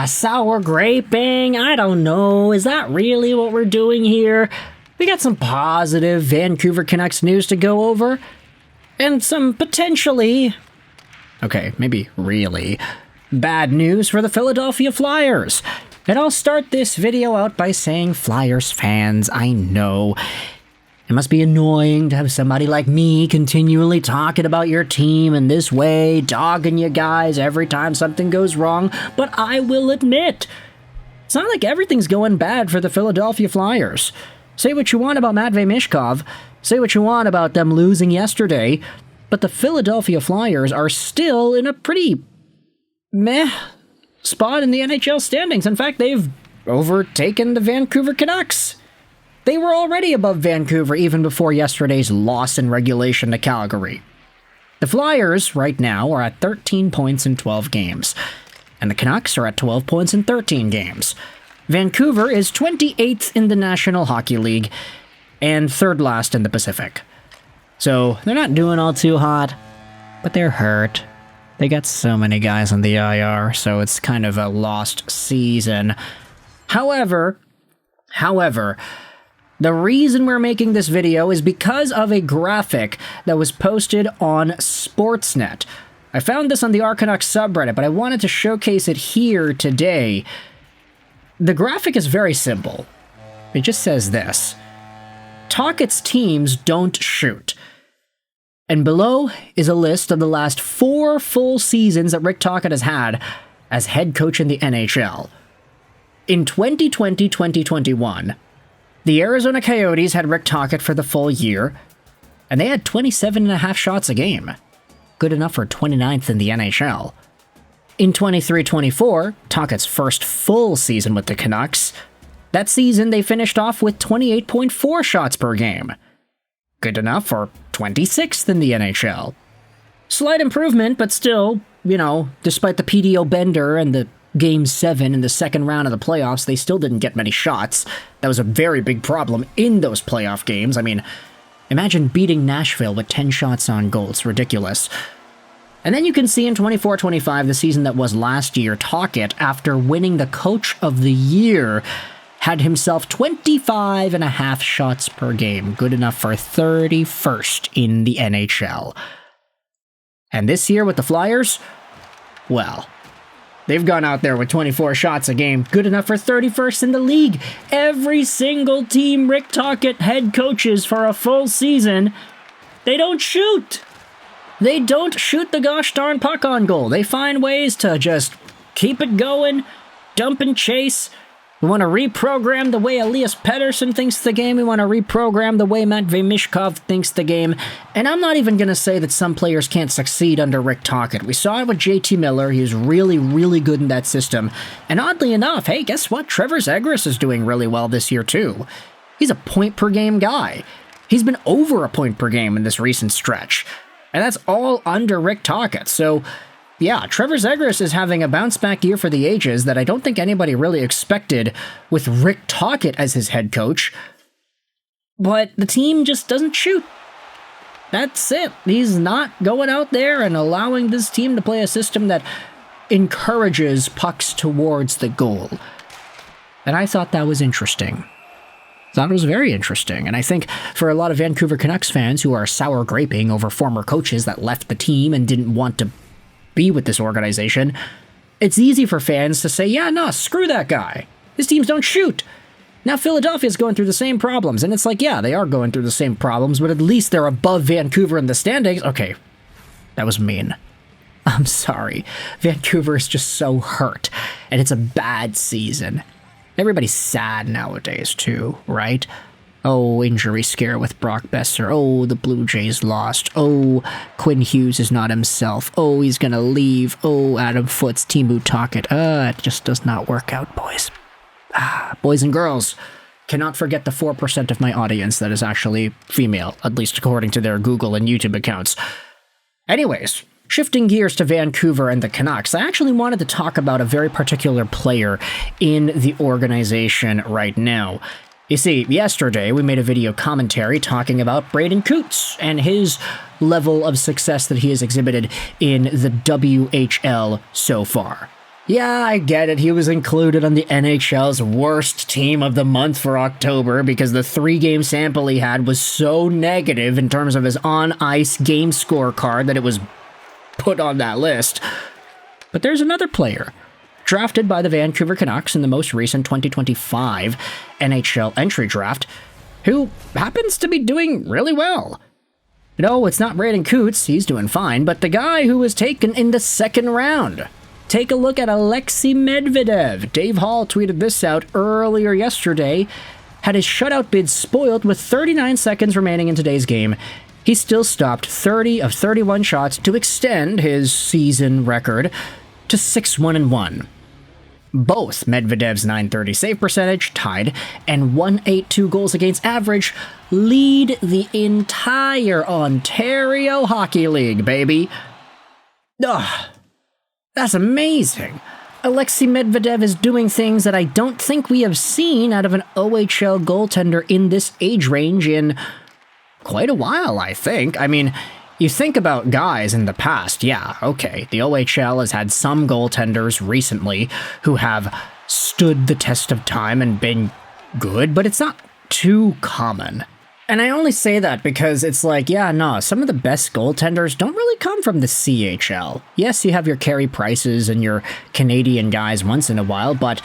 Sour graping. I don't know. Is that really what we're doing here? We got some positive Vancouver Canucks news to go over. And some potentially, okay, maybe really, bad news for the Philadelphia Flyers. And I'll start this video out by saying, Flyers fans, I know it must be annoying to have somebody like me continually talking about your team in this way, dogging you guys every time something goes wrong, but I will admit, it's not like everything's going bad for the Philadelphia Flyers. Say what you want about Medvedev, say what you want about them losing yesterday, but the Philadelphia Flyers are still in a pretty meh spot in the NHL standings. In fact, they've overtaken the Vancouver Canucks. They were already above Vancouver even before yesterday's loss in regulation to Calgary. The Flyers, right now, are at 13 points in 12 games, and the Canucks are at 12 points in 13 games. Vancouver is 28th in the National Hockey League, and third last in the Pacific. So, they're not doing all too hot, but they're hurt. They got so many guys on the IR, so it's kind of a lost season. However, the reason we're making this video is because of a graphic that was posted on Sportsnet. I found this on the Canucks subreddit, but I wanted to showcase it here today. The graphic is very simple. It just says this: Tocchet's teams don't shoot. And below is a list of the last 4 full seasons that Rick Tocchet has had as head coach in the NHL. In 2020-2021, the Arizona Coyotes had Rick Tocchet for the full year, and they had 27.5 shots a game. Good enough for 29th in the NHL. In 23-24, Tocchet's first full season with the Canucks, that season they finished off with 28.4 shots per game. Good enough for 26th in the NHL. Slight improvement, but still, despite the PDO bender and the Game 7 in the second round of the playoffs, they still didn't get many shots. That was a very big problem in those playoff games. I mean, imagine beating Nashville with 10 shots on goal. It's ridiculous. And then you can see in 24-25, the season that was last year, Tocchet, after winning the Coach of the Year, had himself 25.5 shots per game. Good enough for 31st in the NHL. And this year with the Flyers, well, they've gone out there with 24 shots a game, good enough for 31st in the league. Every single team Rick Tocchet head coaches for a full season, they don't shoot. They don't shoot the gosh darn puck on goal. They find ways to just keep it going, dump and chase. We want to reprogram the way Elias Pettersson thinks the game. We want to reprogram the way Medvedev thinks the game. And I'm not even going to say that some players can't succeed under Rick Tocchet. We saw it with JT Miller. He was really, really good in that system. And oddly enough, hey, guess what? Trevor Zegras is doing really well this year too. He's a point-per-game guy. He's been over a point per game in this recent stretch. And that's all under Rick Tocchet. So, yeah, Trevor Zegras is having a bounce-back year for the ages that I don't think anybody really expected with Rick Tocchet as his head coach. But the team just doesn't shoot. That's it. He's not going out there and allowing this team to play a system that encourages pucks towards the goal. And I thought that was interesting. I thought it was very interesting. And I think for a lot of Vancouver Canucks fans who are sour graping over former coaches that left the team and didn't want to be with this organization, it's easy for fans to say, yeah, no, screw that guy. His teams don't shoot. Now Philadelphia's going through the same problems, and it's like, yeah, they are going through the same problems, but at least they're above Vancouver in the standings. Okay, that was mean. I'm sorry. Vancouver is just so hurt, and it's a bad season. Everybody's sad nowadays, too, right? Oh, injury scare with Brock Besser. Oh, the Blue Jays lost. Oh, Quinn Hughes is not himself. Oh, he's gonna leave. Oh, Adam Foote's Teemu Tocchet. It just does not work out, boys. Boys and girls, cannot forget the 4% of my audience that is actually female, at least according to their Google and YouTube accounts. Anyways, shifting gears to Vancouver and the Canucks, I actually wanted to talk about a very particular player in the organization right now. You see, yesterday we made a video commentary talking about Braden Coots and his level of success that he has exhibited in the WHL so far. Yeah, I get it. He was included on the NHL's worst team of the month for October because the 3-game sample he had was so negative in terms of his on-ice game scorecard that it was put on that list. But there's another player, drafted by the Vancouver Canucks in the most recent 2025 NHL Entry Draft, who happens to be doing really well. No, it's not Braden Coots, he's doing fine, but the guy who was taken in the second round. Take a look at Alexei Medvedev. Dave Hall tweeted this out earlier yesterday. Had his shutout bid spoiled with 39 seconds remaining in today's game. He still stopped 30 of 31 shots to extend his season record to 6-1-1. Both Medvedev's .930 save percentage, tied, and .182 goals against average lead the entire Ontario Hockey League, baby. Ugh. That's amazing. Alexei Medvedev is doing things that I don't think we have seen out of an OHL goaltender in this age range in quite a while, I think. I mean, you think about guys in the past, yeah, okay, the OHL has had some goaltenders recently who have stood the test of time and been good, but it's not too common. And I only say that because it's like, yeah, no, some of the best goaltenders don't really come from the CHL. Yes, you have your Carey Prices and your Canadian guys once in a while, but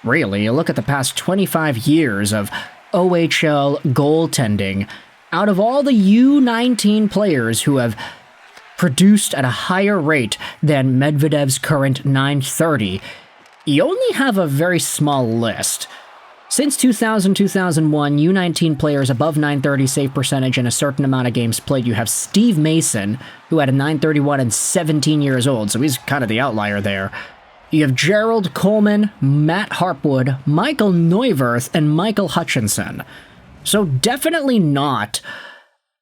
really, you look at the past 25 years of OHL goaltending, out of all the U19 players who have produced at a higher rate than Medvedev's current .930, you only have a very small list. Since 2000-2001, U19 players above .930 save percentage and a certain amount of games played, you have Steve Mason, who had a .931 and 17 years old, so he's kind of the outlier there. You have Gerald Coleman, Matt Harpwood, Michael Neuwirth, and Michael Hutchinson. So definitely not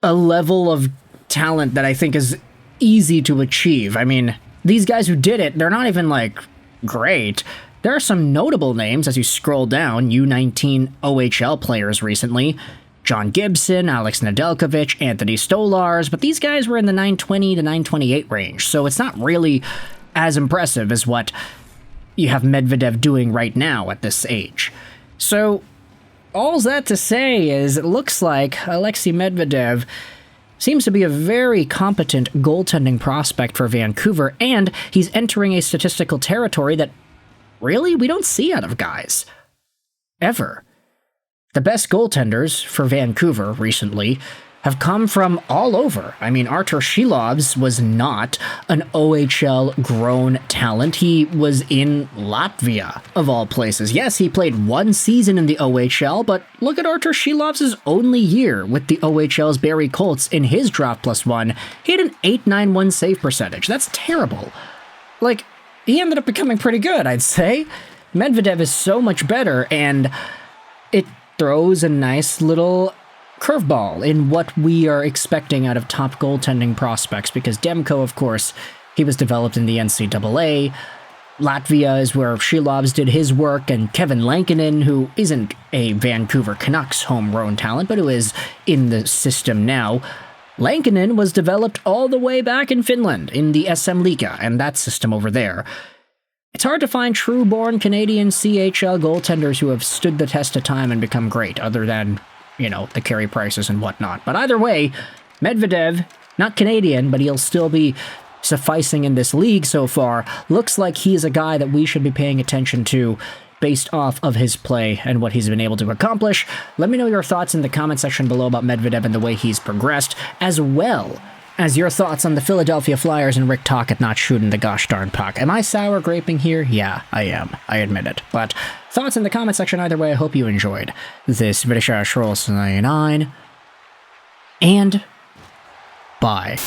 a level of talent that I think is easy to achieve. I mean, these guys who did it, they're not even, like, great. There are some notable names as you scroll down, U19 OHL players recently. John Gibson, Alex Nedeljkovic, Anthony Stolars, but these guys were in the .920 to .928 range, so it's not really as impressive as what you have Medvedev doing right now at this age. So, all that to say is it looks like Alexei Medvedev seems to be a very competent goaltending prospect for Vancouver, and he's entering a statistical territory that really we don't see out of guys. Ever. The best goaltenders for Vancouver recently have come from all over. I mean, Artur Shilovs was not an OHL-grown talent. He was in Latvia, of all places. Yes, he played one season in the OHL, but look at Artur Shilovs' only year with the OHL's Barrie Colts in his Draft Plus One. He had an .891 save percentage. That's terrible. Like, he ended up becoming pretty good, I'd say. Medvedev is so much better, and it throws a nice little curveball in what we are expecting out of top goaltending prospects, because Demko, of course, he was developed in the NCAA. Latvia is where Shilovs did his work, and Kevin Lankinen, who isn't a Vancouver Canucks homegrown talent, but who is in the system now. Lankinen was developed all the way back in Finland, in the SM Liiga, and that system over there. It's hard to find true-born Canadian CHL goaltenders who have stood the test of time and become great, other than, you know, the Carey Prices and whatnot. But either way, Medvedev, not Canadian, but he'll still be sufficing in this league so far, looks like he's a guy that we should be paying attention to based off of his play and what he's been able to accomplish. Let me know your thoughts in the comment section below about Medvedev and the way he's progressed, as well as your thoughts on the Philadelphia Flyers and Rick Tocchet not shooting the gosh darn puck. Am I sour graping here? Yeah, I am. I admit it. But thoughts in the comment section either way. I hope you enjoyed this video. And bye.